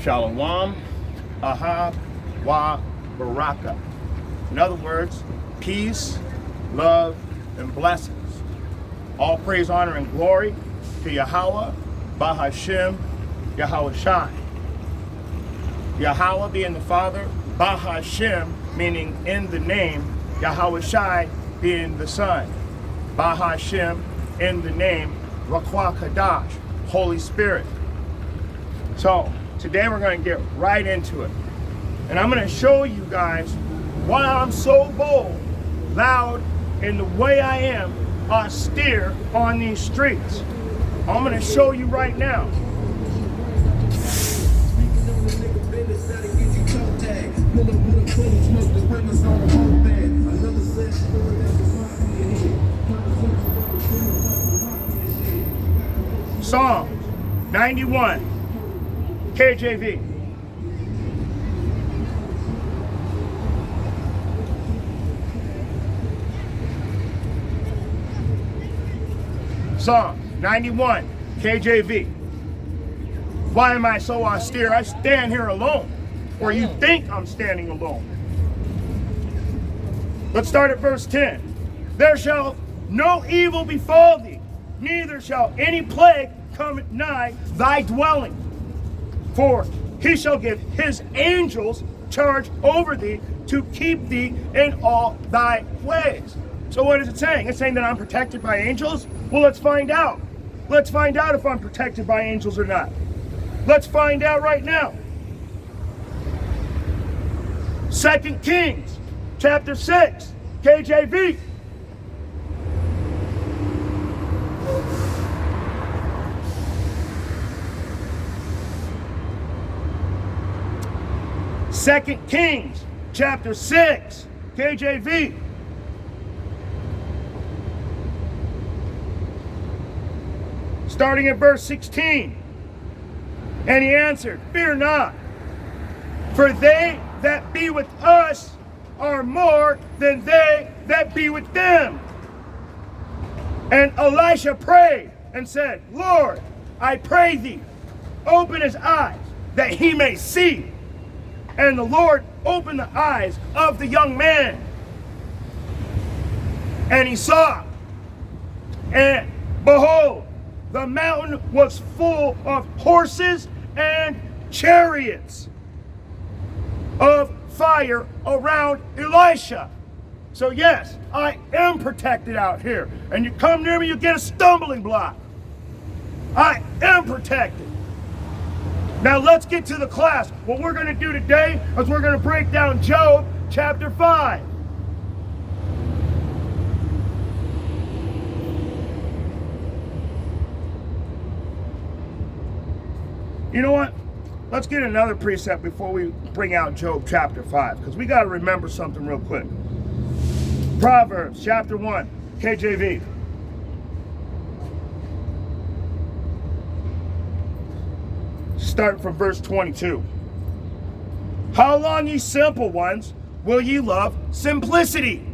Shalom, Ahab, Wa, Baraka. In other words, peace, love, and blessings. All praise, honor, and glory to Yahweh, Bahashem, Yahweh Shai. Yahweh being the Father, Bahashem meaning in the name, Yahweh Shai being the Son. Bahashem in the name, Rakwa Kadash, Holy Spirit. So, today we're going to get right into it. And I'm going to show you guys why I'm so bold, loud, and the way I am austere on these streets. I'm going to show you right now. Psalms 91, KJV. Psalms 91, KJV. Why am I so austere? I stand here alone. Or you think I'm standing alone. Let's start at verse 10. There shall no evil befall thee, neither shall any plague come nigh thy dwelling. For he shall give his angels charge over thee to keep thee in all thy ways. So what is it saying? It's saying that I'm protected by angels? Well, let's find out. Let's find out if I'm protected by angels or not. Let's find out right now. 2 Kings chapter 6, KJV. Second Kings chapter 6, KJV. Starting at verse 16. And he answered, Fear not, for they that be with us are more than they that be with them. And Elisha prayed and said, Lord, I pray thee, open his eyes, that he may see. And the Lord opened the eyes of the young man. And he saw, and behold, the mountain was full of horses and chariots of fire around Elisha. So yes, I am protected out here. And you come near me, you get a stumbling block. I am protected. Now let's get to the class. What we're going to do today is we're going to break down Job chapter 5. You know what? Let's get another precept before we bring out Job chapter 5, because we got to remember something real quick. Proverbs Chapter 1, KJV. Starting from verse 22. How long, ye simple ones, will ye love simplicity?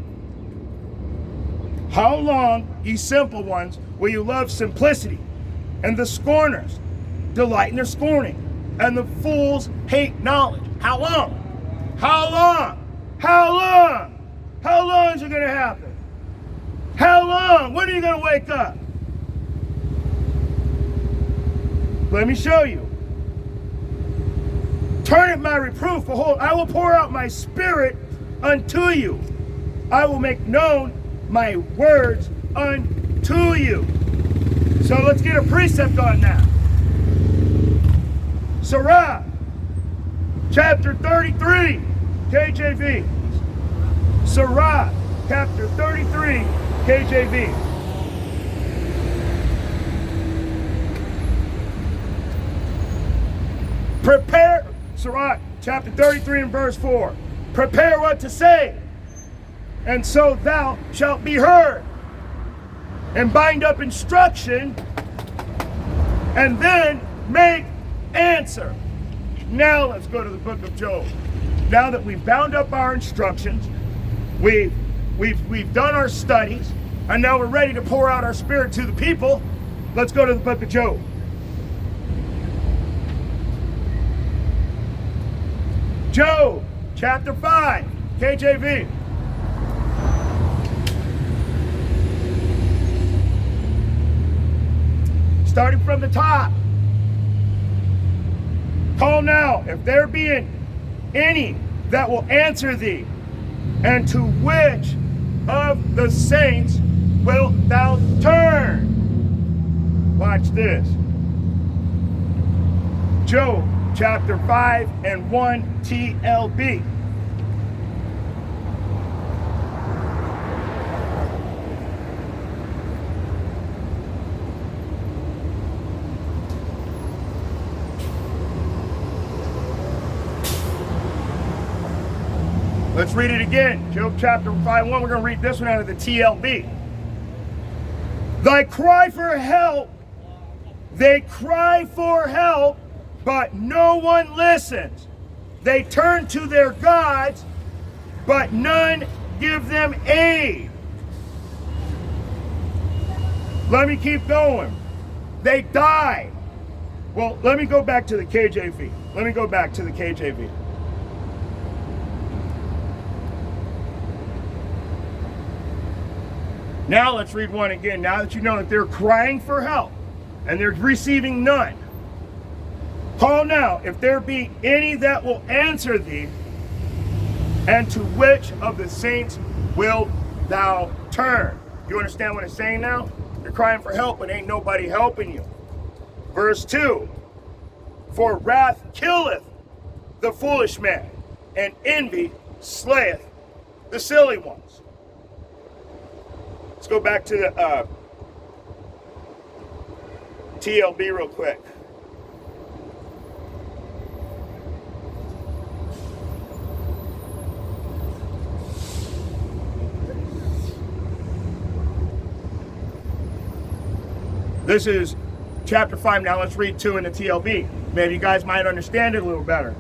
How long, ye simple ones, will you love simplicity? And the scorners delight in their scorning, and the fools hate knowledge. How long? How long? How long? How long is it going to happen? How long? When are you going to wake up? Let me show you. Turn at my reproof. Behold, I will pour out my spirit unto you. I will make known my words unto you. So let's get a precept on that. Sirach, chapter 33, KJV. Sirach, chapter 33, KJV. Prepare, Sirach, chapter 33 and verse 4. Prepare what to say, and so thou shalt be heard. And bind up instruction, and then make answer. Now let's go to the book of Job. Now that we've bound up our instructions, we've done our studies, and now we're ready to pour out our spirit to the people, let's go to the book of Job. Job chapter 5, KJV. Starting from the top. Call now, if there be any that will answer thee, and to which of the saints wilt thou turn? Watch this. Job chapter 5 and 1 TLB. Let's read it again. Job chapter 5 1. We're going to read this one out of the TLB. They cry for help. They cry for help, but no one listens. They turn to their gods, but none give them aid. Let me keep going. They die. Well, let me go back to the KJV. Let me go back to the KJV. Now let's read one again. Now that you know that they're crying for help and they're receiving none. Call now, if there be any that will answer thee, and to which of the saints wilt thou turn? You understand what it's saying now? You're crying for help, but ain't nobody helping you. Verse 2. For wrath killeth the foolish man, and envy slayeth the silly ones. Let's go back to the TLB real quick. This is chapter 5. Now let's read 2 in the TLB. Maybe you guys might understand it a little better.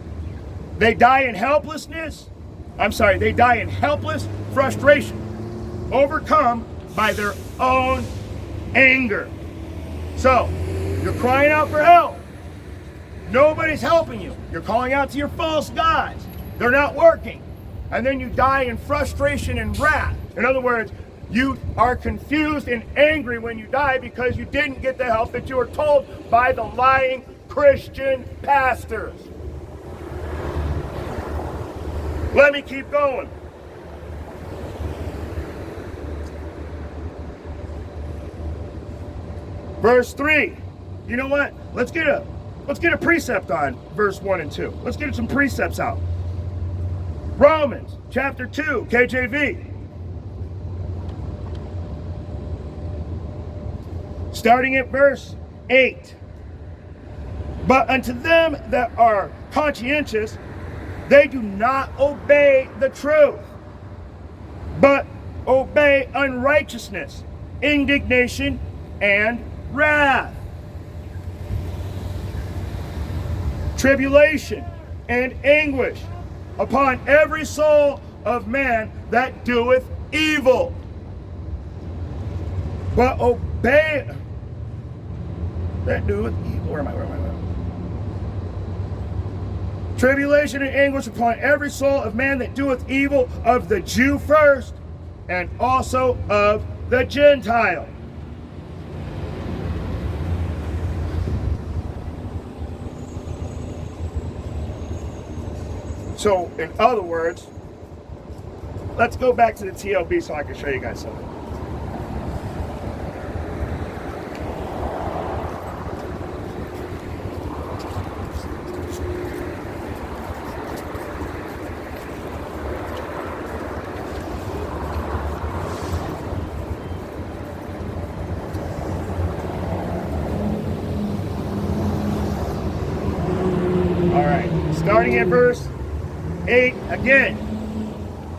They die in helplessness. They die in helpless frustration, overcome by their own anger. So, you're crying out for help. Nobody's helping you. You're calling out to your false gods. They're not working. And then you die in frustration and wrath. In other words, you are confused and angry when you die because you didn't get the help that you were told by the lying Christian pastors. Let me keep going. Verse 3. You know what? Let's get a precept on verse 1 and 2. Let's get some precepts out. Romans chapter 2, KJV. Starting at verse 8. But unto them that are conscientious, they do not obey the truth, but obey unrighteousness, indignation, and wrath, tribulation, and anguish upon every soul of man that doeth evil. But obey that doeth evil. Where am I? Tribulation and anguish upon every soul of man that doeth evil, of the Jew first, and also of the Gentile. So, in other words, let's go back to the TLB so I can show you guys something. All right, starting at verse 8 again.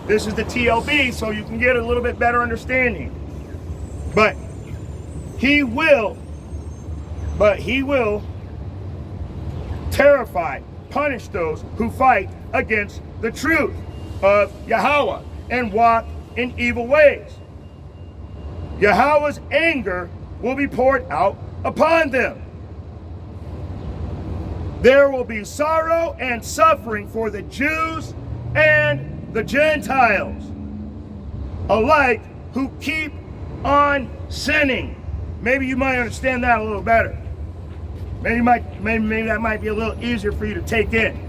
This is the TLB, so you can get a little bit better understanding. But he will terrify, punish those who fight against the truth of Yahweh and walk in evil ways. Yahweh's anger will be poured out upon them. There will be sorrow and suffering for the Jews and the Gentiles alike who keep on sinning. Maybe you might understand that a little better. Maybe that might be a little easier for you to take in.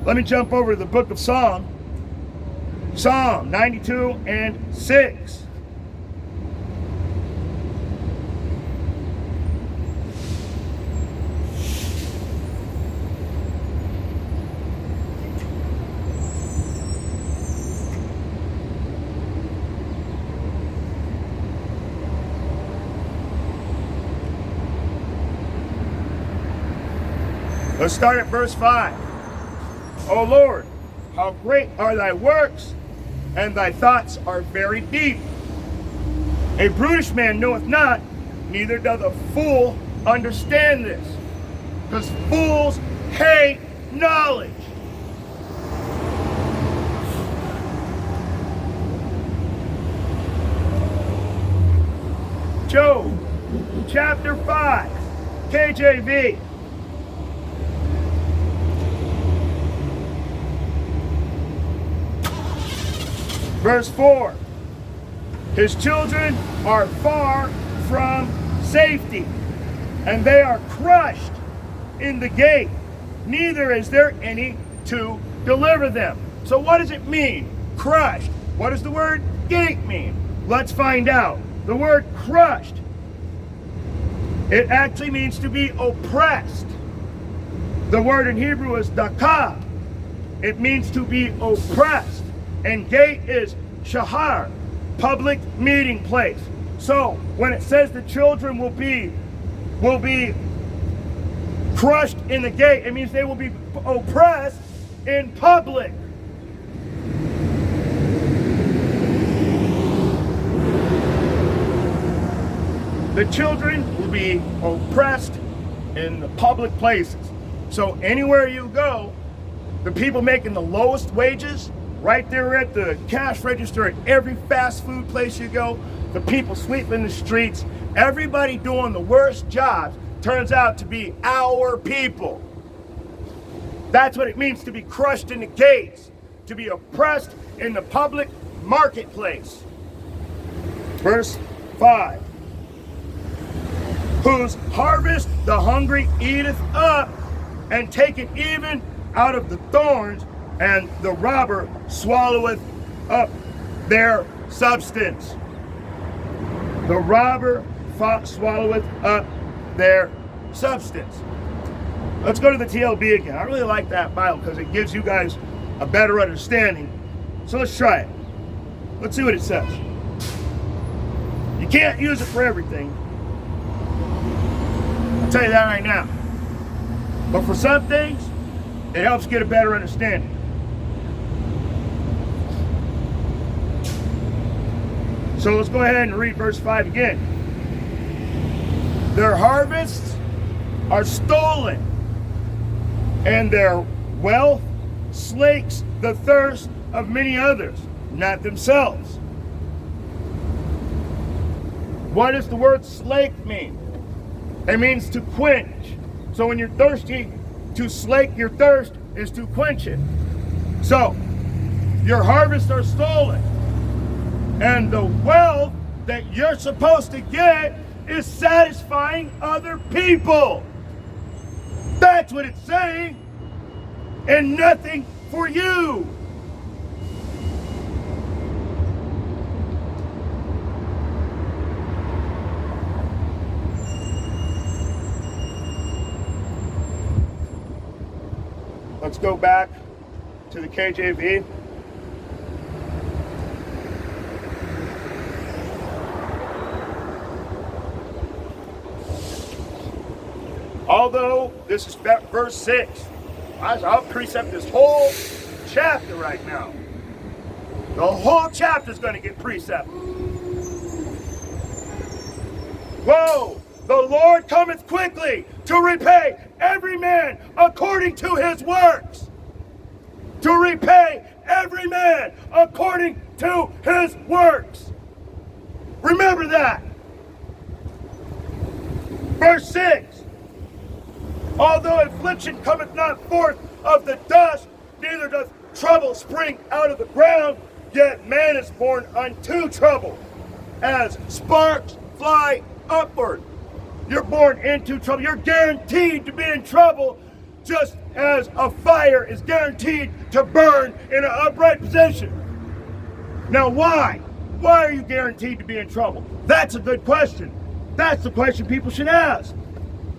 Let me jump over to the book of Psalm 92 and 6. Let's start at verse 5. O Lord, how great are thy works, and thy thoughts are very deep. A brutish man knoweth not, neither doth a fool understand this. Because fools hate knowledge. Job chapter 5, KJV. Verse 4, his children are far from safety, and they are crushed in the gate. Neither is there any to deliver them. So what does it mean, crushed? What does the word gate mean? Let's find out. The word crushed, it actually means to be oppressed. The word in Hebrew is dakah. It means to be oppressed. And gate is shahar, public meeting place. So when it says the children will be crushed in the gate, it means they will be oppressed in public. The children will be oppressed in the public places. So anywhere you go, the people making the lowest wages, right there at the cash register at every fast food place you go, the people sweeping the streets, everybody doing the worst jobs turns out to be our people. That's what it means to be crushed in the gates, to be oppressed in the public marketplace. Verse 5. Whose harvest the hungry eateth up, and taketh even out of the thorns, and the robber swalloweth up their substance. The robber swalloweth up their substance. Let's go to the TLB again. I really like that Bible because it gives you guys a better understanding. So let's try it. Let's see what it says. You can't use it for everything. I'll tell you that right now. But for some things, it helps get a better understanding. So let's go ahead and read verse 5 again. Their harvests are stolen, and their wealth slakes the thirst of many others, not themselves. What does the word slake mean? It means to quench. So when you're thirsty, to slake your thirst is to quench it. So your harvests are stolen, and the wealth that you're supposed to get is satisfying other people. That's what it's saying, and nothing for you. Let's go back to the KJV. Although this is verse 6, I'll precept this whole chapter right now. The whole chapter is going to get precepted. Whoa! The Lord cometh quickly to repay every man according to his works. To repay every man according to his works. Remember that. Verse 6. Although affliction cometh not forth of the dust, neither doth trouble spring out of the ground, yet man is born unto trouble, as sparks fly upward. You're born into trouble. You're guaranteed to be in trouble, just as a fire is guaranteed to burn in an upright position. Now why? Why are you guaranteed to be in trouble? That's a good question. That's the question people should ask.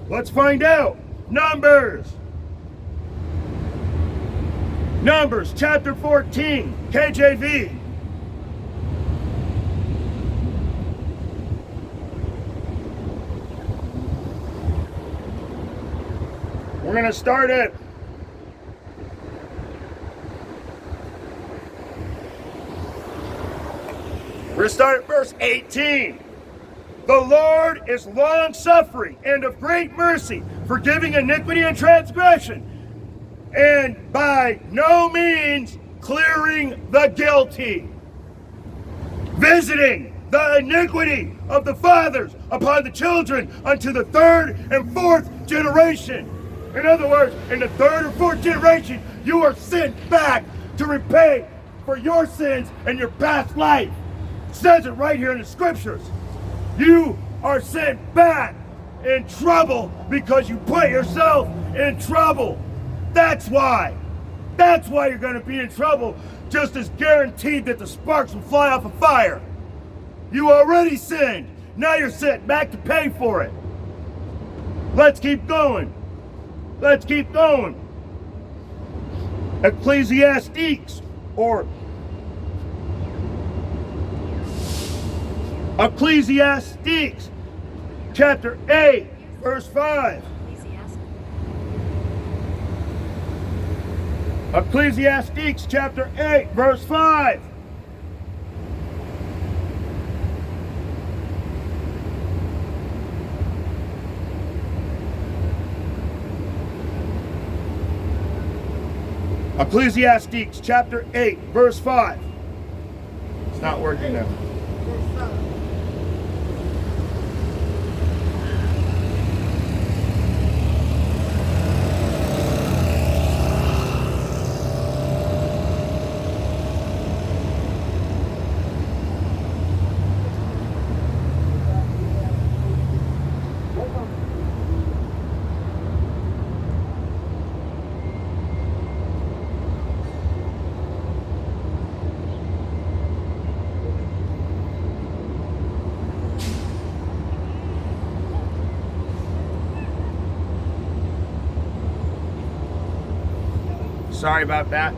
Let's find out. Numbers chapter 14, KJV. We're going to start it. We're going to start at verse 18. The Lord is long-suffering and of great mercy, forgiving iniquity and transgression, and by no means clearing the guilty, visiting the iniquity of the fathers upon the children unto the third and fourth generation. In other words, in the third or fourth generation, you are sent back to repay for your sins and your past life. It says it right here in the scriptures. You are sent back in trouble because you put yourself in trouble. That's why. That's why you're going to be in trouble, just as guaranteed that the sparks will fly off a fire. You already sinned. Now you're sent back to pay for it. Let's keep going. Let's keep going. Ecclesiastes, or Ecclesiastes chapter 8, verse 5. Ecclesiastes chapter 8, verse 5. Ecclesiastes chapter 8, verse 5. It's not working now. Sorry about that.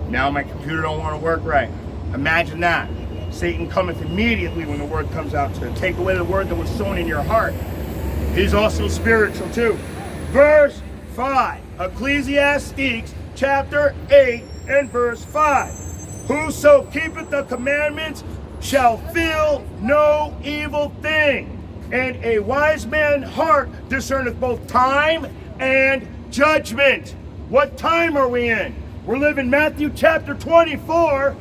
Now my computer don't want to work right. Imagine that. Satan cometh immediately when the word comes out to take away the word that was sown in your heart. He's also spiritual too. Verse 5. Ecclesiastes chapter 8 and verse 5. Whoso keepeth the commandments shall feel no evil thing, and a wise man's heart discerneth both time and judgment. What time are we in? We're living Matthew chapter 24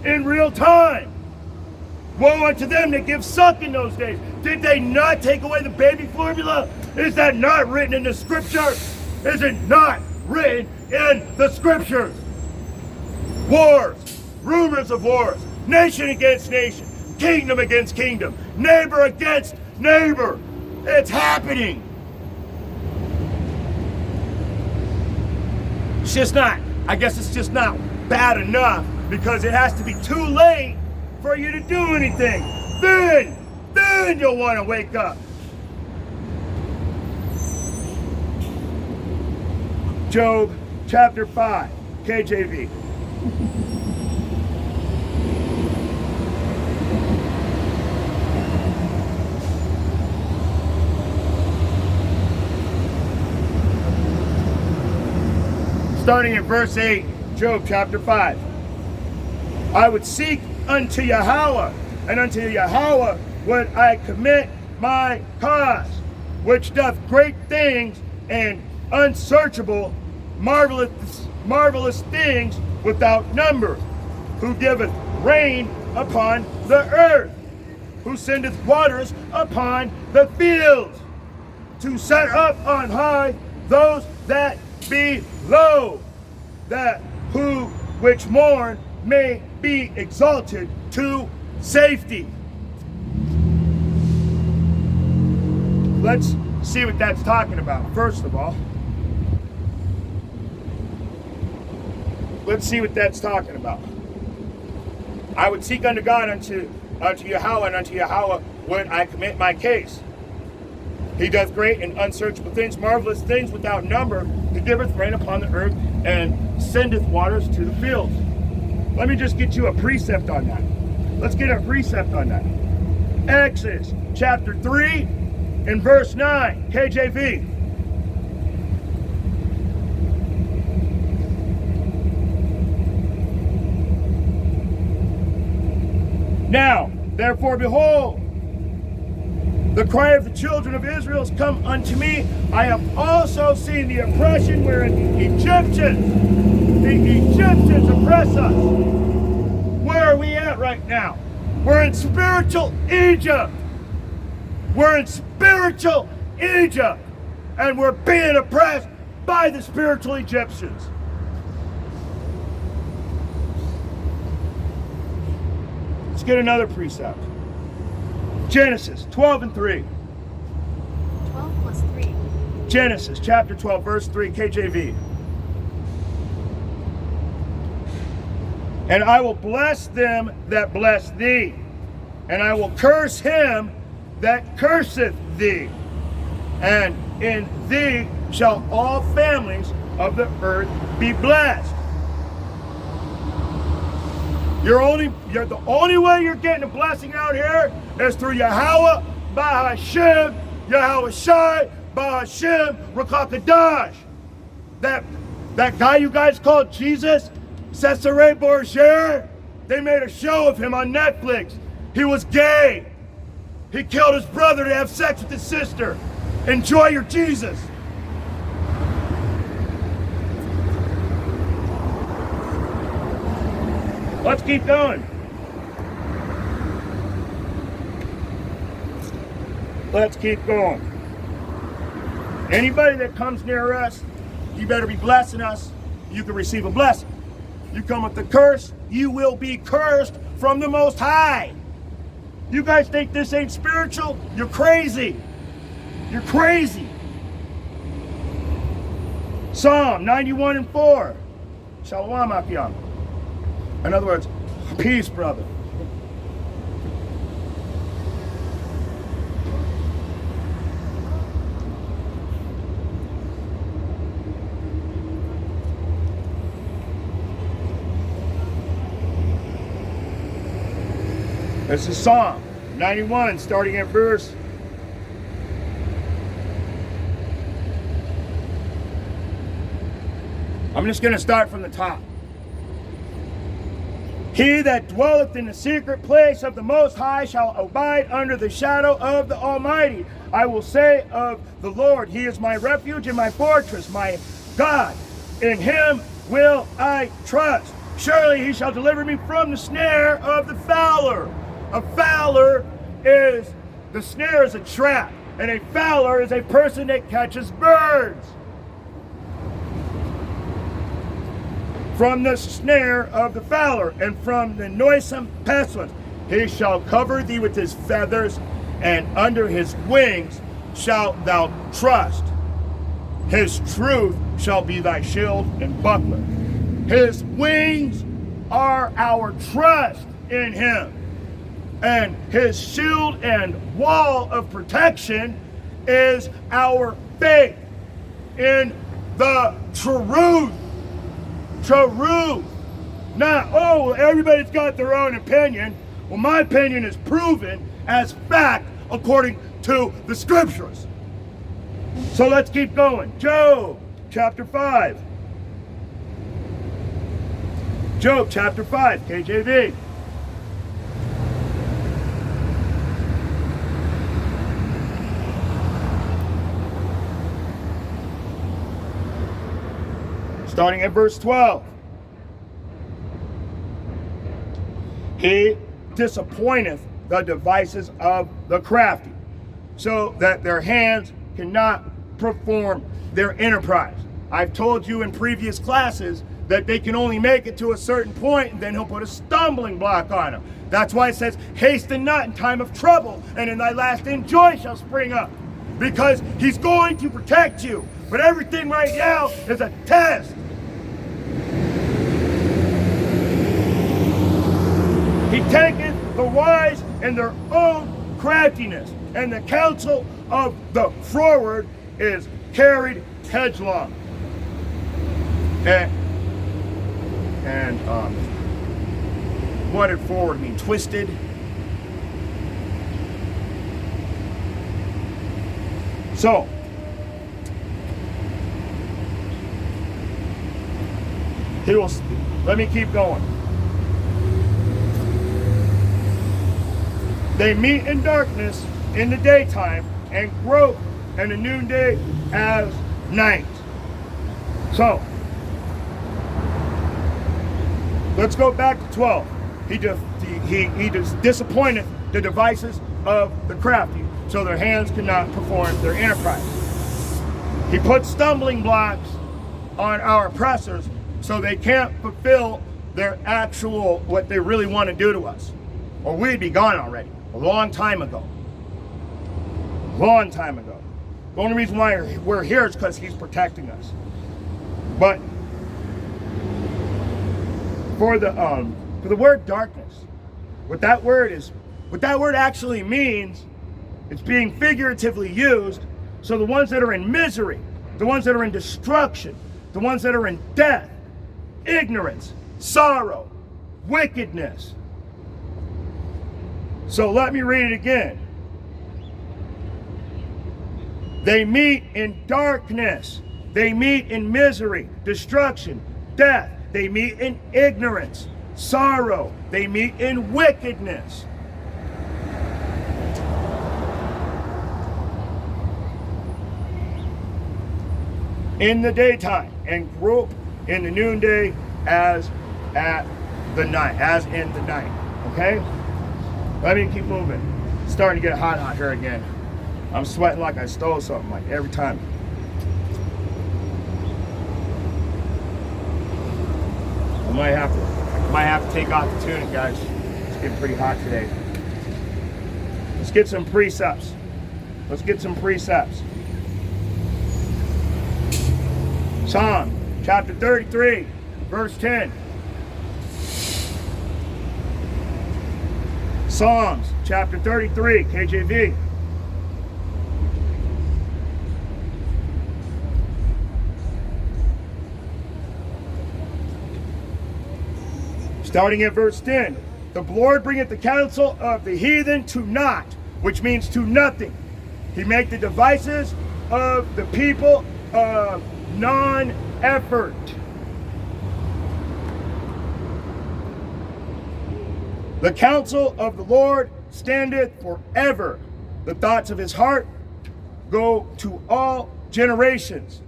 in real time. Woe unto them that give suck in those days. Did they not take away the baby formula? Is that not written in the scripture? Is it not written in the scriptures? Wars, rumors of wars, nation against nation, kingdom against kingdom, neighbor against neighbor. It's happening. It's just not, I guess it's just not bad enough because it has to be too late for you to do anything. Then you'll want to wake up. Job chapter 5, KJV. Starting at verse 8, Job chapter 5. I would seek unto Yahweh, and unto Yahweh would I commit my cause, which doth great things and unsearchable, marvelous things without number, who giveth rain upon the earth, who sendeth waters upon the fields, to set up on high those that be low, that who which mourn may be exalted to safety. Let's see what that's talking about. First of all, let's see what that's talking about. I would seek unto God, unto Yahweh, and unto Yahweh would I commit my case. He doth great and unsearchable things, marvelous things without number. He giveth rain upon the earth, and sendeth waters to the fields. Let me just get you a precept on that. Let's get a precept on that. Exodus chapter 3 and verse 9, KJV. Now, therefore, behold, the cry of the children of Israel has come unto me. I have also seen the oppression wherein the Egyptians oppress us. Where are we at right now? We're in spiritual Egypt. We're in spiritual Egypt. And we're being oppressed by the spiritual Egyptians. Let's get another precept. Genesis 12 and 3. 12 plus 3. Genesis chapter 12, verse 3, KJV. And I will bless them that bless thee, and I will curse him that curseth thee. And in thee shall all families of the earth be blessed. The only way you're getting a blessing out here is through Yahweh, Bahashem, Yahweh Shai, Bahashem, Rakakadash. That guy you guys called Jesus, Cesare Borgia, they made a show of him on Netflix. He was gay. He killed his brother to have sex with his sister. Enjoy your Jesus. Let's keep going. Let's keep going. Anybody that comes near us, you better be blessing us. You can receive a blessing. You come with the curse, you will be cursed from the Most High. You guys think this ain't spiritual? You're crazy. You're crazy. Psalm 91 and 4. Shalom Apiam. In other words, peace, brother. This is Psalm 91, starting at verse. I'm just going to start from the top. He that dwelleth in the secret place of the Most High shall abide under the shadow of the Almighty. I will say of the Lord, He is my refuge and my fortress, my God. In Him will I trust. Surely He shall deliver me from the snare of the fowler. A fowler is, the snare is a trap, and a fowler is a person that catches birds. From the snare of the fowler, and from the noisome pestilence. He shall cover thee with his feathers, and under his wings shalt thou trust. His truth shall be thy shield and buckler. His wings are our trust in Him. And His shield and wall of protection is our faith in the truth. Truth. Not, everybody's got their own opinion. Well, my opinion is proven as fact according to the scriptures. So let's keep going. Job chapter 5. Job chapter 5, KJV. Starting at verse 12. He disappointeth the devices of the crafty, so that their hands cannot perform their enterprise. I've told you in previous classes that they can only make it to a certain point, and then he'll put a stumbling block on them. That's why it says, hasten not in time of trouble, and in thy last end joy shall spring up. Because he's going to protect you. But everything right now is a test. He taketh the wise in their own craftiness, and the counsel of the froward is carried headlong. And what did forward mean? Twisted. So, let me keep going. They meet in darkness in the daytime and grope in the noonday as night. So, let's go back to 12. He just disappointed the devices of the crafty, so their hands cannot perform their enterprise. He put stumbling blocks on our oppressors so they can't fulfill their actual, what they really want to do to us. Or we'd be gone already, a long time ago. Long time ago. The only reason why we're here is because he's protecting us. But for the word darkness, what that word actually means, it's being figuratively used. So the ones that are in misery, the ones that are in destruction, the ones that are in death, ignorance, sorrow, wickedness. So let me read it again. They meet in darkness. They meet in misery, destruction, death. They meet in ignorance, sorrow. They meet in wickedness. In the daytime, and grope in the noonday as at the night, as in the night. Okay? Let me keep moving. It's starting to get hot out here again. I'm sweating like I stole something, like every time. I might have to take off the tunic, guys. It's getting pretty hot today. Let's get some precepts. Psalm chapter 33, verse 10. Psalms chapter 33, KJV. Starting at verse 10. The Lord bringeth the counsel of the heathen to naught, which means to nothing. He make the devices of the people of non-effort. The counsel of the Lord standeth forever. The thoughts of his heart go to all generations.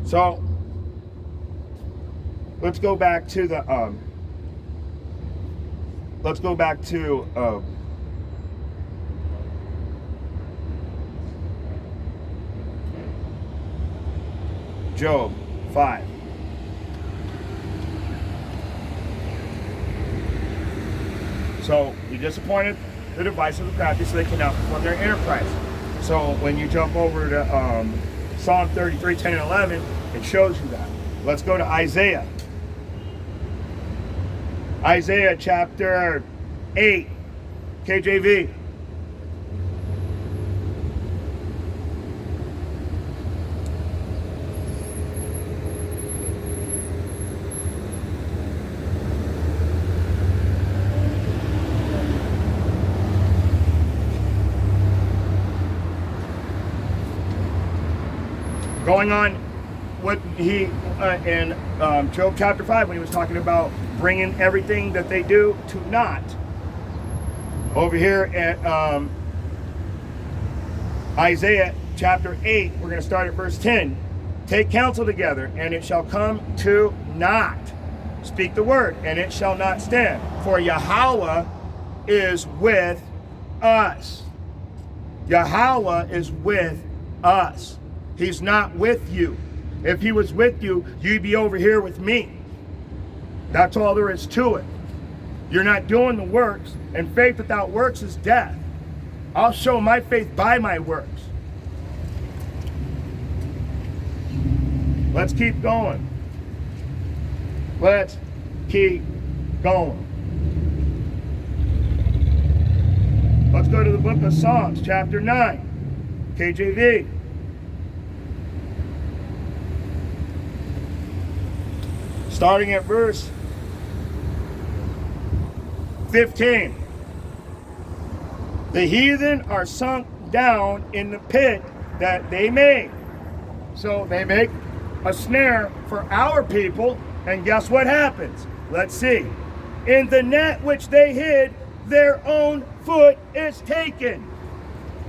So, let's go back to the Job 5. So he disappointed the device of the crafty so they cannot perform their enterprise. So when you jump over to Psalm 33, 10 and 11, it shows you that. Let's go to Isaiah. Isaiah chapter 8, KJV. Going on what he in Job chapter 5 when he was talking about bringing everything that they do to naught. Over here at Isaiah chapter 8, we're going to start at verse 10. Take counsel together, and it shall come to naught. Speak the word, and it shall not stand. For Yahweh is with us. Yahweh is with us. He's not with you. If he was with you, you'd be over here with me. That's all there is to it. You're not doing the works, and faith without works is death. I'll show my faith by my works. Let's keep going. Let's keep going. Let's go to the book of Psalms, chapter 9, KJV. Starting at verse 15. The heathen are sunk down in the pit that they made. So they make a snare for our people, and guess what happens? Let's see. In the net which they hid, their own foot is taken.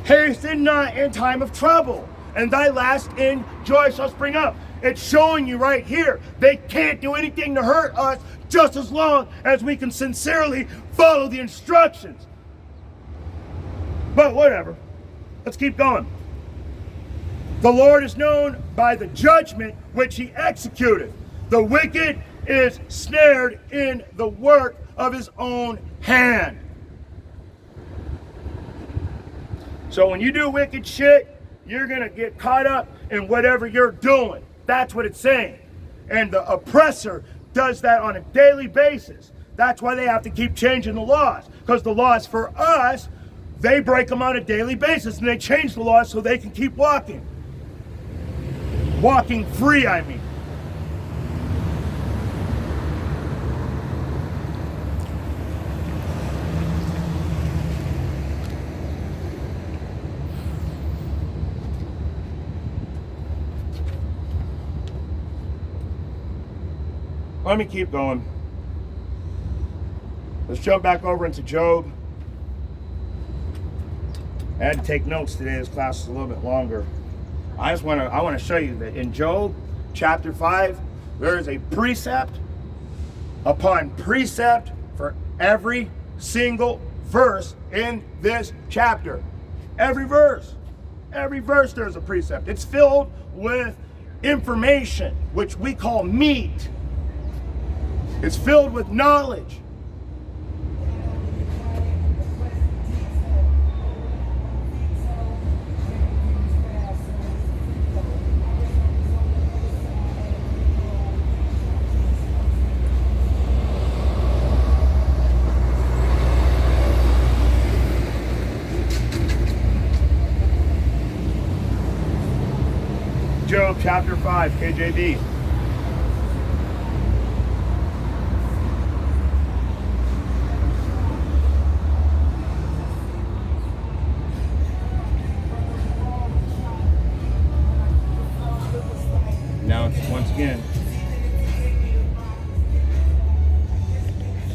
Hasten not in time of trouble, and thy last in joy shall spring up. It's showing you right here, they can't do anything to hurt us just as long as we can sincerely follow the instructions. But whatever, let's keep going. The Lord is known by the judgment which he executed. The wicked is snared in the work of his own hand. So when you do wicked shit, you're going to get caught up in whatever you're doing. That's what it's saying. And the oppressor does that on a daily basis. That's why they have to keep changing the laws. Because the laws for us, they break them on a daily basis. And they change the laws so they can keep walking. Walking free, I mean. Let me keep going. Let's jump back over into Job. I had to take notes today. This class is a little bit longer. I want to show you that in Job chapter 5, there is a precept upon precept for every single verse in this chapter. Every verse there's a precept. It's filled with information, which we call meat. It's filled with knowledge. Job chapter 5, KJV. Now it's once again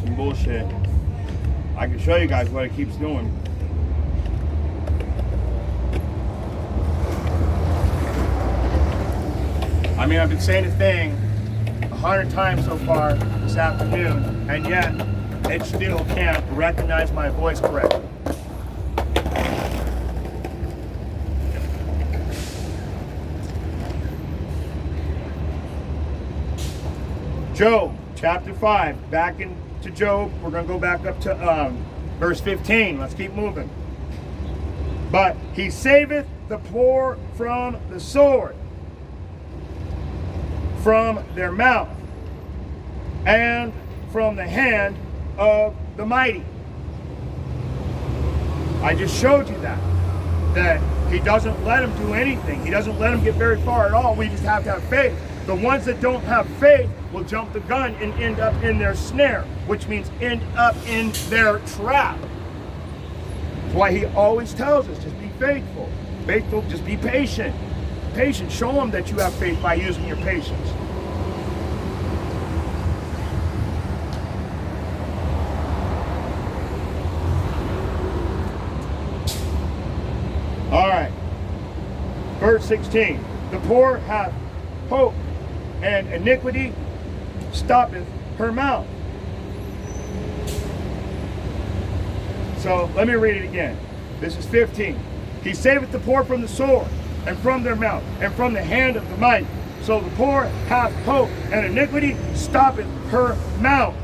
some bullshit. I can show you guys what it keeps doing. I mean, I've been saying the thing 100 times so far this afternoon, and yet it still can't recognize my voice correctly. Job chapter 5, back into Job. We're going to go back up to verse 15. Let's keep moving. But he saveth the poor from the sword, from their mouth, and from the hand of the mighty. I just showed you that he doesn't let them do anything. He doesn't let them get very far at all. We just have to have faith. The ones that don't have faith will jump the gun and end up in their snare, which means end up in their trap. That's why he always tells us, just be faithful. Faithful, just be patient. Patient, show them that you have faith by using your patience. All right, verse 16. The poor hath hope, and iniquity stoppeth her mouth. So let me read it again. This is 15. He saveth the poor from the sword, and from their mouth, and from the hand of the mighty. So the poor hath hope, and iniquity stoppeth her mouth.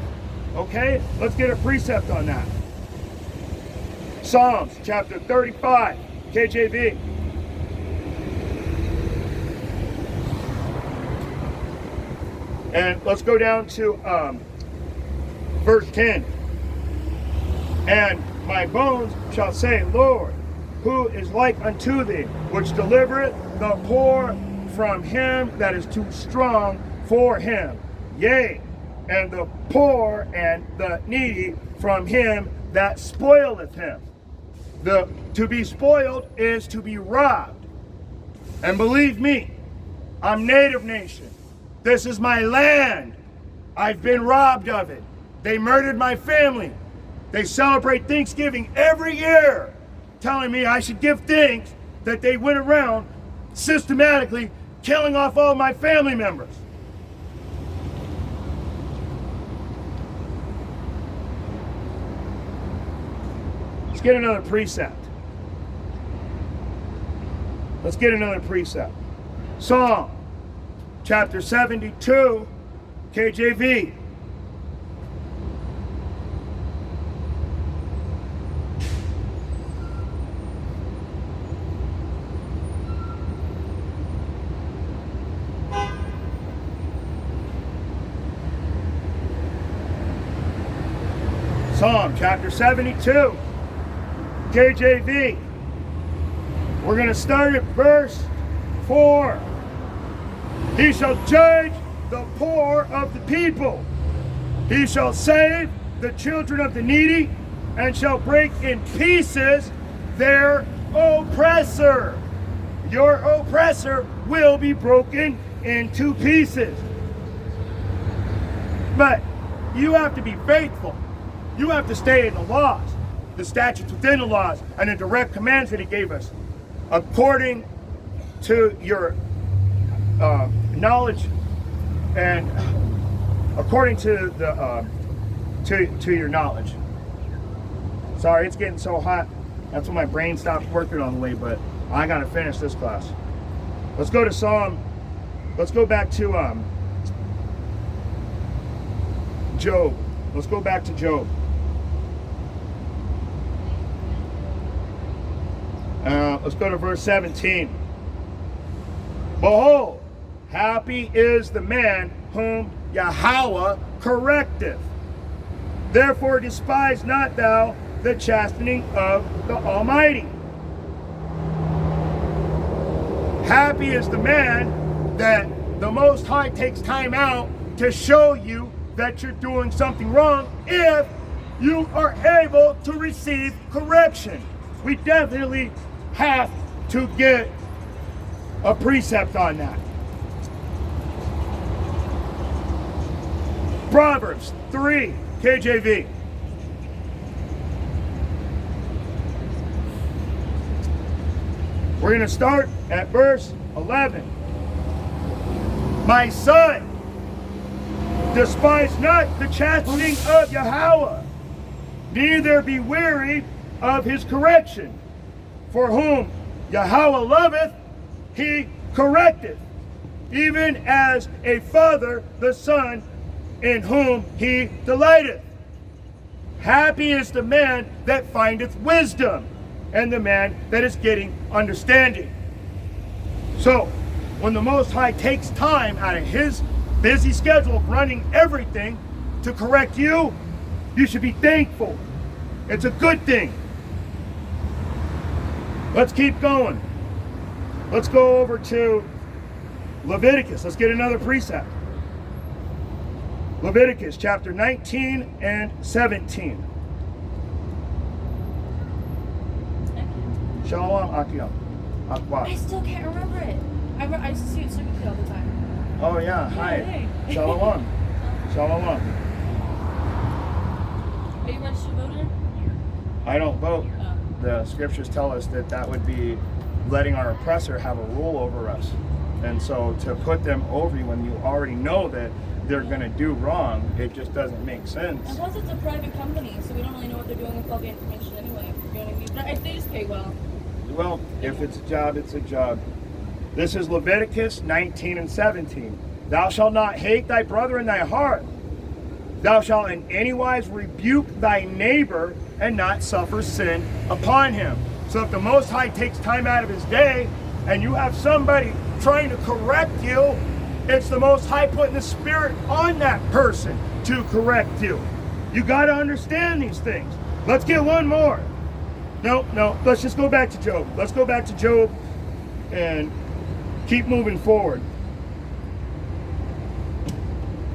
Okay, let's get a precept on that. Psalms chapter 35, KJV. And let's go down to verse 10. And my bones shall say, Lord, who is like unto thee, which delivereth the poor from him that is too strong for him? Yea, and the poor and the needy from him that spoileth him. To be spoiled is to be robbed. And believe me, I'm Native Nation. This is my land. I've been robbed of it. They murdered my family. They celebrate Thanksgiving every year, telling me I should give thanks that they went around systematically killing off all my family members. Let's get another precept. Let's get another precept. Psalm chapter 72, KJV. Psalm chapter 72, KJV. We're going to start at verse 4. He shall judge the poor of the people. He shall save the children of the needy, and shall break in pieces their oppressor. Your oppressor will be broken into pieces. But you have to be faithful. You have to stay in the laws, the statutes within the laws, and the direct commands that he gave us, according to your knowledge and according to the to your knowledge. Sorry, it's getting so hot. That's when my brain stops working on the way, but I gotta finish this class. Let's go to let's go back to Job. Let's go back to Job. Let's go to verse 17. Behold, happy is the man whom Yahweh correcteth. Therefore despise not thou the chastening of the Almighty. Happy is the man that the Most High takes time out to show you that you're doing something wrong if you are able to receive correction. We definitely have to get a precept on that. Proverbs 3, KJV. We're going to start at verse 11. My son, despise not the chastening of Yahweh, neither be weary of his correction. For whom Yahweh loveth, he correcteth, even as a father the son in whom he delighteth. Happy is the man that findeth wisdom, and the man that is getting understanding. So, when the Most High takes time out of his busy schedule of running everything to correct you, you should be thankful. It's a good thing. Let's keep going. Let's go over to Leviticus. Let's get another precept. Leviticus chapter 19 and 17. Shalom Akiyam. I still can't remember it. I used to see it super all the time. Oh yeah, hi. Hey. Shalom. Shalom. Are you registered voter? I don't vote. Oh. The scriptures tell us that would be letting our oppressor have a rule over us. And so to put them over you when you already know that they're going to do wrong, it just doesn't make sense. And plus it's a private company, so we don't really know what they're doing with all the information anyway. You know what I mean? But they just pay well. well, if it's a job, it's a job. This is Leviticus 19 and 17. Thou shalt not hate thy brother in thy heart. Thou shalt in any wise rebuke thy neighbor and not suffer sin upon him. So if the Most High takes time out of his day and you have somebody trying to correct you, it's the Most High putting the Spirit on that person to correct you. You got to understand these things. Let's get one more. No, let's just go back to Job. Let's go back to Job and keep moving forward.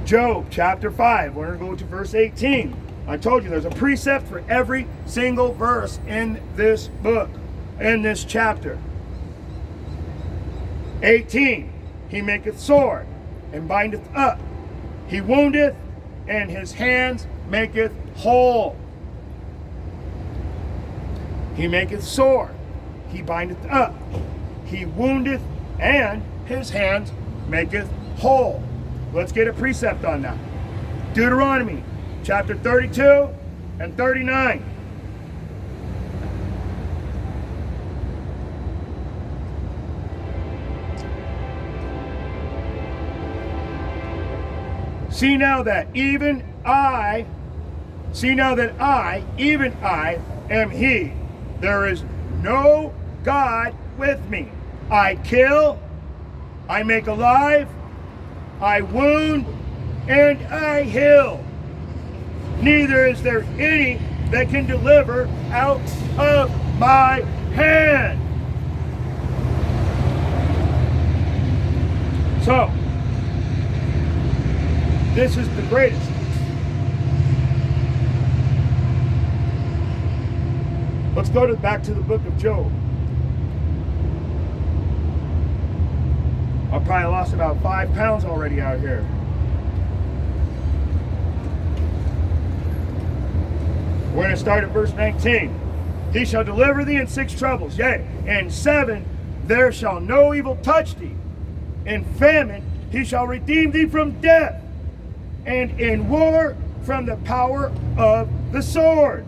Job chapter 5. We're going to go to verse 18. I told you there's a precept for every single verse in this book, in this chapter. 18. He maketh sore and bindeth up. He woundeth, and his hands maketh whole. He maketh sore, he bindeth up. He woundeth, and his hands maketh whole. Let's get a precept on that. Deuteronomy chapter 32 and 39. See now that I, even I, am he. There is no God with me. I kill, I make alive, I wound, and I heal. Neither is there any that can deliver out of my hand. So, this is the greatest. Let's go back to the book of Job. I probably lost about 5 pounds already out here. We're going to start at verse 19. He shall deliver thee in 6 troubles, yea, in 7 there shall no evil touch thee. In famine he shall redeem thee from death, and in war from the power of the sword.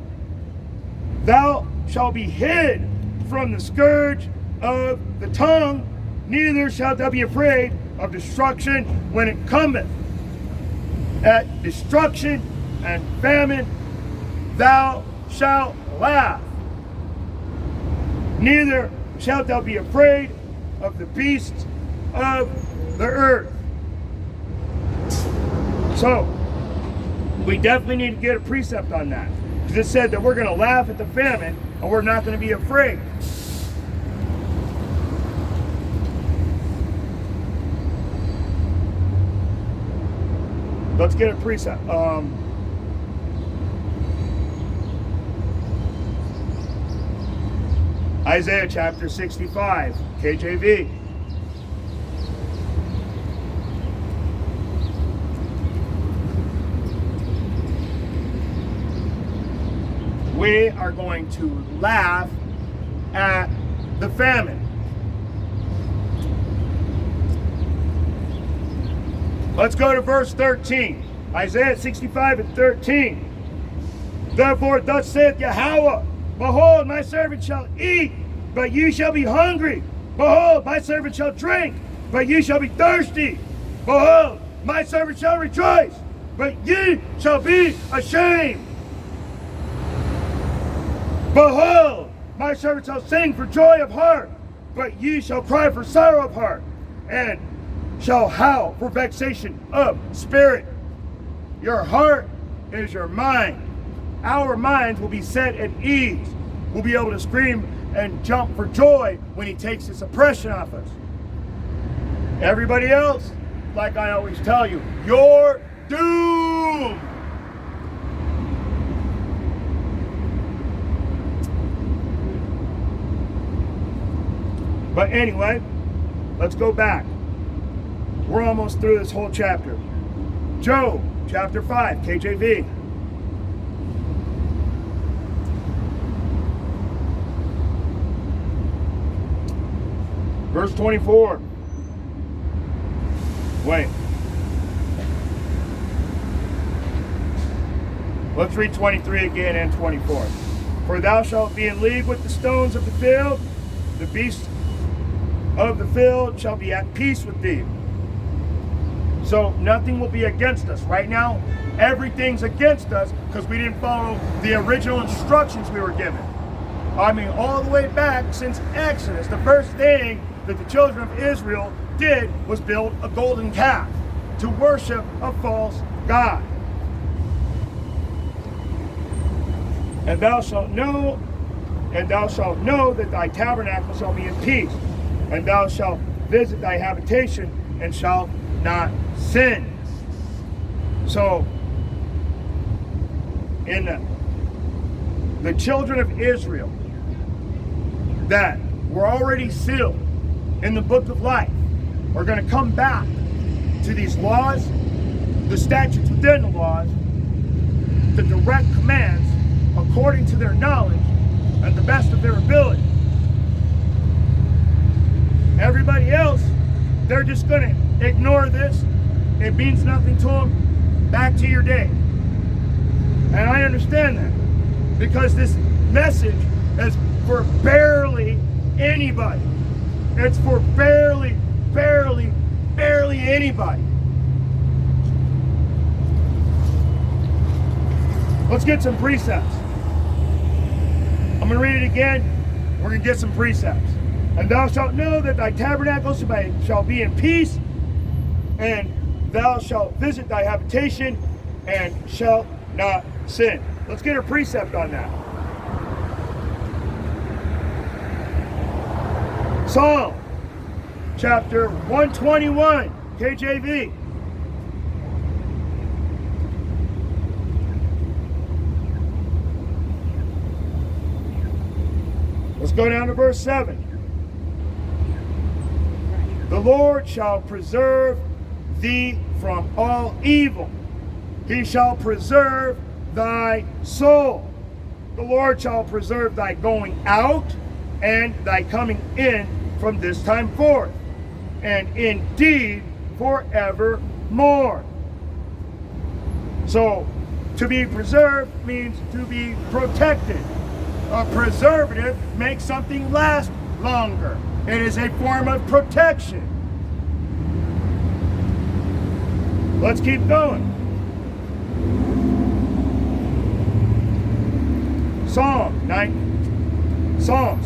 Thou shalt be hid from the scourge of the tongue, neither shalt thou be afraid of destruction when it cometh. At destruction and famine thou shalt laugh, neither shalt thou be afraid of the beasts of the earth. So, we definitely need to get a precept on that. Because it said that we're going to laugh at the famine and we're not going to be afraid. Let's get a precept. Isaiah chapter 65, KJV. We are going to laugh at the famine. Let's go to verse 13. Isaiah 65 and 13. Therefore thus saith Yahweh, behold, my servant shall eat, but ye shall be hungry. Behold, my servant shall drink, but ye shall be thirsty. Behold, my servant shall rejoice, but ye shall be ashamed. Behold, my servant shall sing for joy of heart, but ye shall cry for sorrow of heart, and shall howl for vexation of spirit. Your heart is your mind. Our minds will be set at ease. We'll be able to scream and jump for joy when he takes this oppression off us. Everybody else, like I always tell you, you're doomed. But anyway, let's go back. We're almost through this whole chapter. Job chapter 5, KJV. Verse 24. Wait. Let's read 23 again and 24. For thou shalt be in league with the stones of the field, the beasts of the field shall be at peace with thee. So nothing will be against us. Right now, everything's against us because we didn't follow the original instructions we were given. I mean, all the way back since Exodus, the first thing that the children of Israel did was build a golden calf to worship a false god. And thou shalt know that thy tabernacle shall be in peace, and thou shalt visit thy habitation, and shalt not sin. So, in the children of Israel that were already sealed in the book of life are going to come back to these laws, the statutes within the laws, the direct commands according to their knowledge and the best of their ability. Everybody else, they're just going to ignore this. It means nothing to them. Back to your day. And I understand that because this message is for barely anybody. It's for barely anybody. Let's get some precepts. I'm going to read it again. We're going to get some precepts. And thou shalt know that thy tabernacle shall be in peace, and thou shalt visit thy habitation, and shalt not sin. Let's get a precept on that. Psalm chapter 121, KJV. Let's go down to verse 7. The Lord shall preserve thee from all evil. He shall preserve thy soul. The Lord shall preserve thy going out and thy coming in from this time forth, and indeed forevermore. So, to be preserved means to be protected. A preservative makes something last longer. It is a form of protection. Let's keep going. Psalms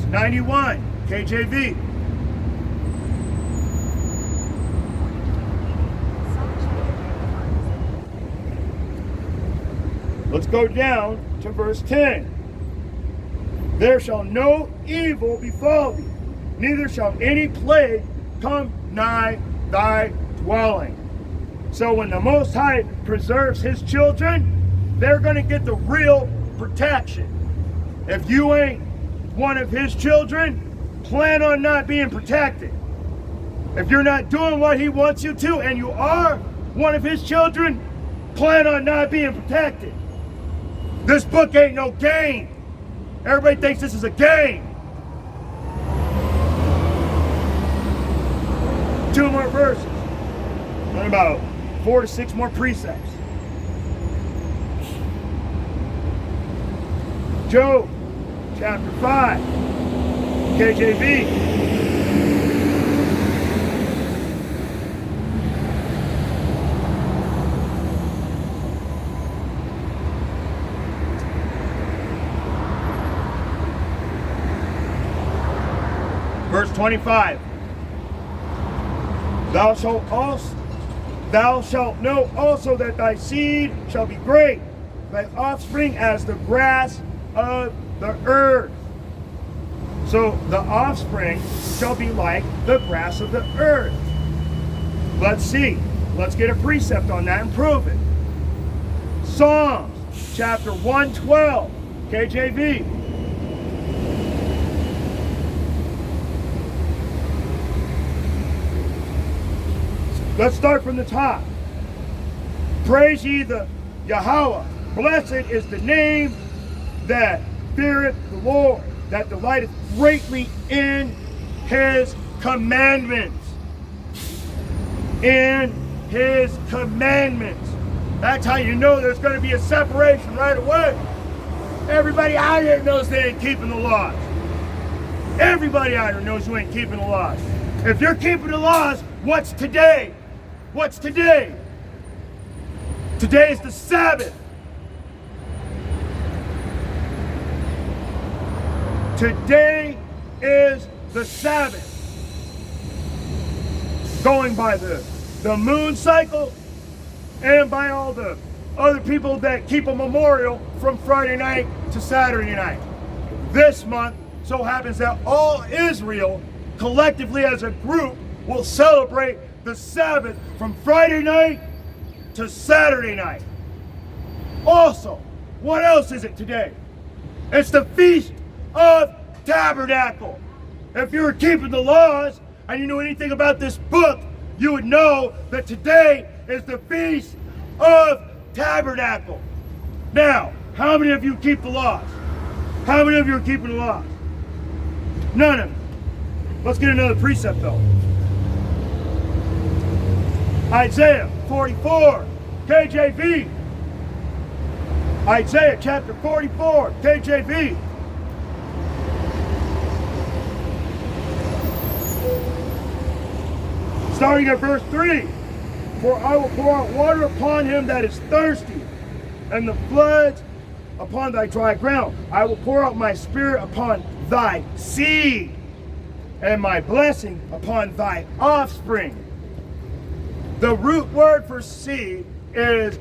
91, KJV. Let's go down to verse 10. There shall no evil befall thee, neither shall any plague come nigh thy dwelling. So when the Most High preserves his children, they're going to get the real protection. If you ain't one of his children, plan on not being protected. If you're not doing what he wants you to, and you are one of his children, plan on not being protected. This book ain't no game. Everybody thinks this is a game. 2 more verses. And about 4 to 6 more precepts. Job chapter 5, KJV. Verse 25. Thou shalt know also that thy seed shall be great, thy offspring as the grass of the earth. So the offspring shall be like the grass of the earth. Let's see. Let's get a precept on that and prove it. Psalms chapter 112, KJV. Let's start from the top. Praise ye the Yahweh. Blessed is the name that feareth the Lord, that delighteth greatly in his commandments. In his commandments. That's how you know there's going to be a separation right away. Everybody out here knows they ain't keeping the laws. Everybody out here knows you ain't keeping the laws. If you're keeping the laws, what's today? What's today? Today is the Sabbath. Today is the Sabbath. Going by the moon cycle and by all the other people that keep a memorial from Friday night to Saturday night. This month so happens that all Israel collectively as a group will celebrate the Sabbath from Friday night to Saturday night. Also, what else is it today? It's the Feast of Tabernacle. If you were keeping the laws and you knew anything about this book, you would know that today is the Feast of Tabernacle. Now, how many of you keep the laws? How many of you are keeping the laws? None of you. Let's get another precept though. Isaiah 44, KJV. Isaiah chapter 44, KJV. Starting at verse 3. For I will pour out water upon him that is thirsty, and the floods upon thy dry ground. I will pour out my spirit upon thy seed, and my blessing upon thy offspring. The root word for seed is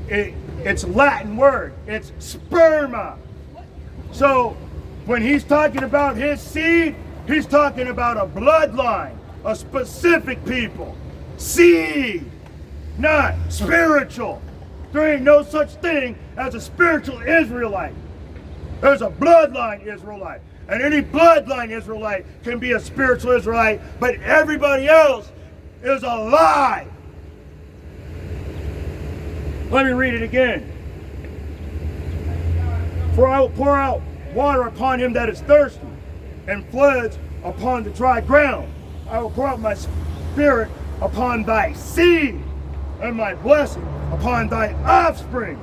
it's a Latin word. It's sperma. So when he's talking about his seed, he's talking about a bloodline, a specific people. Seed, not spiritual. There ain't no such thing as a spiritual Israelite. There's a bloodline Israelite. And any bloodline Israelite can be a spiritual Israelite, but everybody else is a lie. Let me read it again. For I will pour out water upon him that is thirsty, and floods upon the dry ground. I will pour out my spirit upon thy seed, and my blessing upon thy offspring.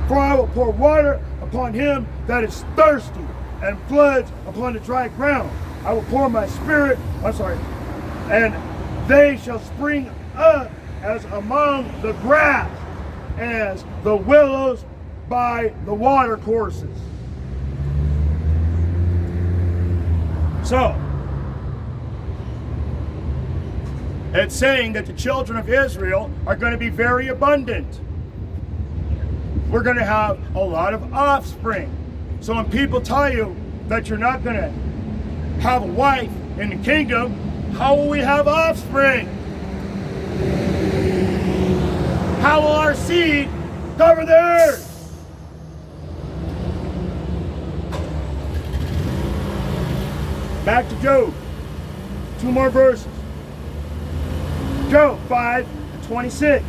For I will pour water upon him that is thirsty, and floods upon the dry ground. I will pour my spirit, and they shall spring up as among the grass, as the willows by the water courses. So, it's saying that the children of Israel are going to be very abundant. We're going to have a lot of offspring. So when people tell you that you're not going to have a wife in the kingdom, how will we have offspring? How will our seed cover the earth? Back to Job. 2 more verses. Job 5:26.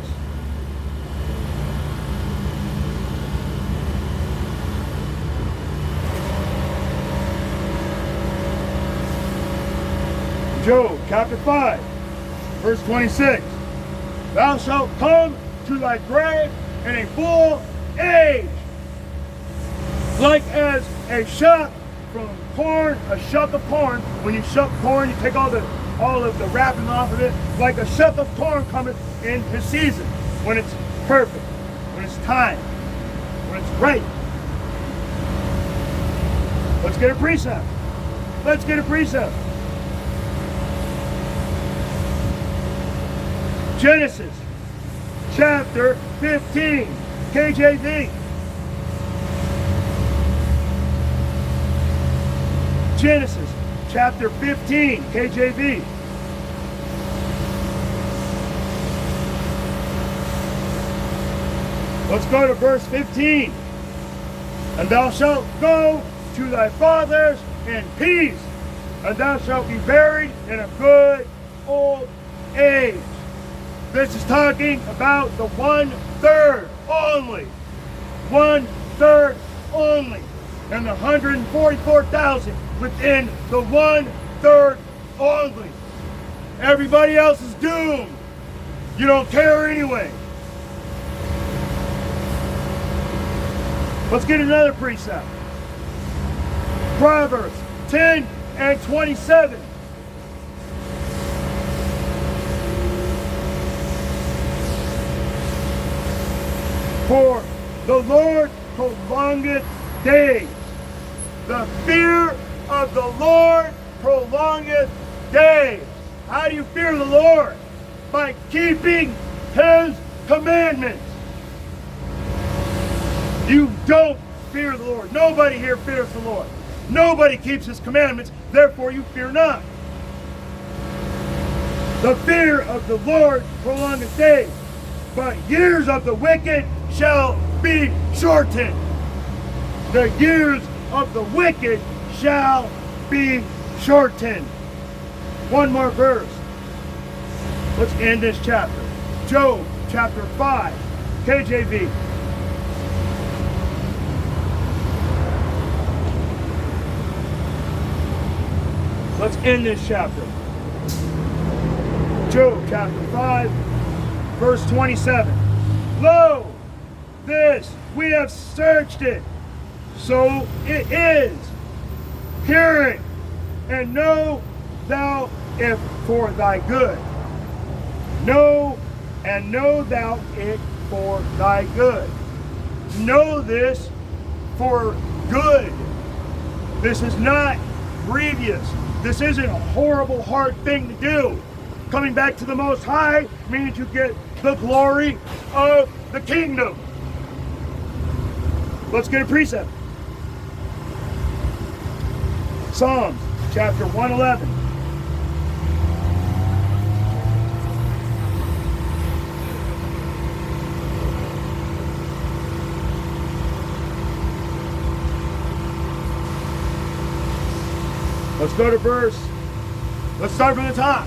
Job chapter 5, verse 26. Thou shalt come to thy grave in a full age, like as a shuck from corn, a shuck of corn. When you shuck corn, you take all of the wrapping off of it, like a shuck of corn cometh in his season, when it's perfect, when it's time, when it's right. Let's get a precept. Let's get a precept. Genesis chapter 15, KJV. Genesis chapter 15, KJV. Let's go to verse 15. And thou shalt go to thy fathers in peace, and thou shalt be buried in a good old age. This is talking about the 1/3 only. 1/3 only. And the 144,000 within the 1/3 only. Everybody else is doomed. You don't care anyway. Let's get another precept. Proverbs 10 and 27. For the Lord prolongeth days. The fear of the Lord prolongeth days. How do you fear the Lord? By keeping His commandments. You don't fear the Lord. Nobody here fears the Lord. Nobody keeps His commandments, therefore you fear not. The fear of the Lord prolongeth days, but years of the wicked shall be shortened. The years of the wicked shall be shortened. One more verse. Let's end this chapter. Job chapter 5, KJV. Let's end this chapter. Job chapter 5, verse 27. Lo, this we have searched it, so it is. Hear it, and know thou it for thy good. Know and know thou it for thy good. Know this for good. This is not grievous. This isn't a horrible, hard thing to do. Coming back to the Most High means you get the glory of the kingdom. Let's get a precept. Psalms chapter 111. Let's go to let's start from the top.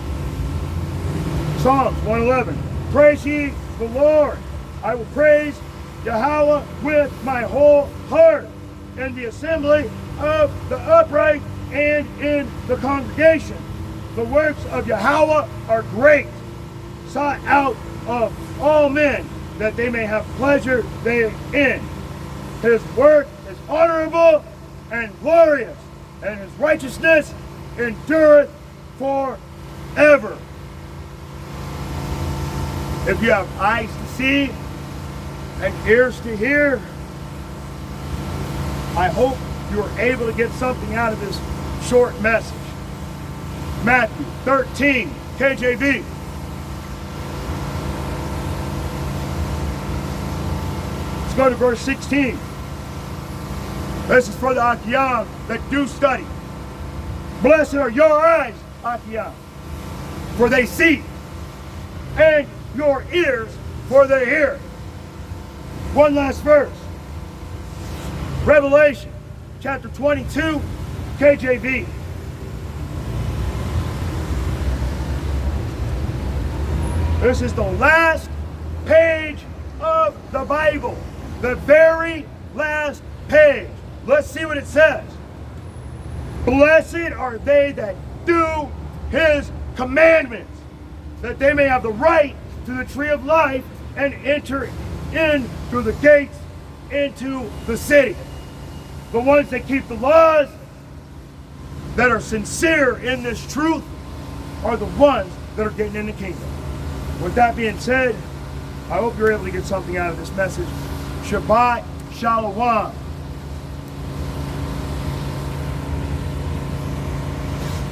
Psalms 111. Praise ye the Lord. I will praise Yahweh with my whole heart in the assembly of the upright and in the congregation. The works of Yahweh are great, sought out of all men, that they may have pleasure therein. His work is honorable and glorious, and His righteousness endureth forever. If you have eyes to see and ears to hear, I hope you are able to get something out of this short message. Matthew 13, KJV. Let's go to verse 16. This is for the Akiyam that do study. Blessed are your eyes, Akiyam, for they see, and your ears, for they hear. One last verse. Revelation chapter 22, KJV. This is the last page of the Bible. The very last page. Let's see what it says. Blessed are they that do His commandments, that they may have the right to the tree of life and enter in through the gates into the city. The ones that keep the laws, that are sincere in this truth, are the ones that are getting in the kingdom. With that being said, I hope you're able to get something out of this message. Shabbat Shalom.